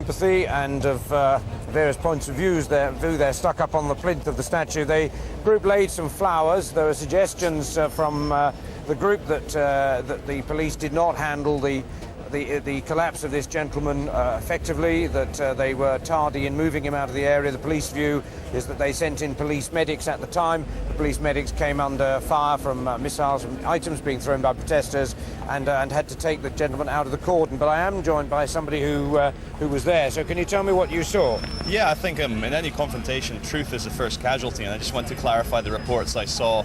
Sympathy and of various points of view they're stuck up on the plinth of the statue. The group laid some flowers. There were suggestions from the group that the police did not handle the collapse of this gentleman effectively, that they were tardy in moving him out of the area. The police view is that they sent in police medics at the time. The police medics came under fire from missiles and items being thrown by protesters and had to take the gentleman out of the cordon. But I am joined by somebody who was there. So can you tell me what you saw? Yeah, I think in any confrontation, truth is the first casualty, and I just want to clarify the reports I saw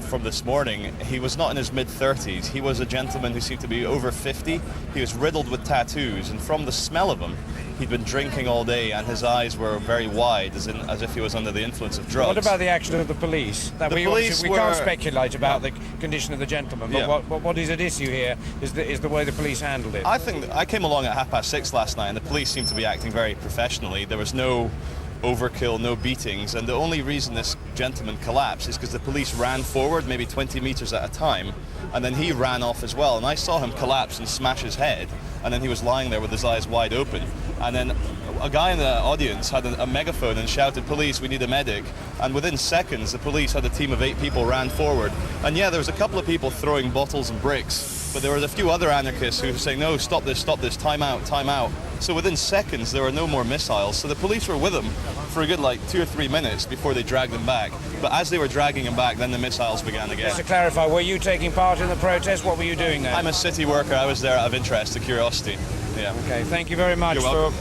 from this morning. He was not in his mid-30s. He was a gentleman who seemed to be over 50. He was riddled with tattoos, and from the smell of him, he'd been drinking all day, and his eyes were very wide, as if he was under the influence of drugs. What about the action of the police? We can't speculate about the condition of the gentleman, but what is at issue here is the way the police handled it. I think I came along at 6:30 last night, and the police seemed to be acting very professionally. There was no overkill, no beatings, and the only reason this gentleman collapsed is because the police ran forward maybe 20 meters at a time, and then he ran off as well, and I saw him collapse and smash his head, and then he was lying there with his eyes wide open, and then a guy in the audience had a megaphone and shouted, "Police, we need a medic," and within seconds the police had a team of 8 people ran forward, and yeah, there was a couple of people throwing bottles and bricks, but there were a few other anarchists who were saying, "No, stop this, time out, time out." So within seconds there were no more missiles, so the police were with him for a good 2 or 3 minutes before they dragged him back. But as they were dragging him back, then the missiles began again. Just to clarify, were you taking part in the protest? What were you doing there? I'm a city worker. I was there out of interest, of curiosity. Yeah. Okay, thank you very much. You're welcome.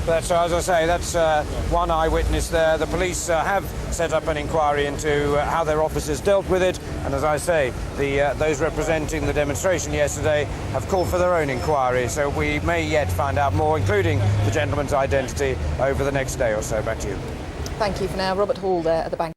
As I say, that's one eyewitness there. The police have set up an inquiry into how their officers dealt with it, and as I say, those representing the demonstration yesterday have called for their own inquiry, so we may yet find out more, including the gentleman's identity, over the next day or so. Back to you. Thank you for now. Robert Hall there at the bank.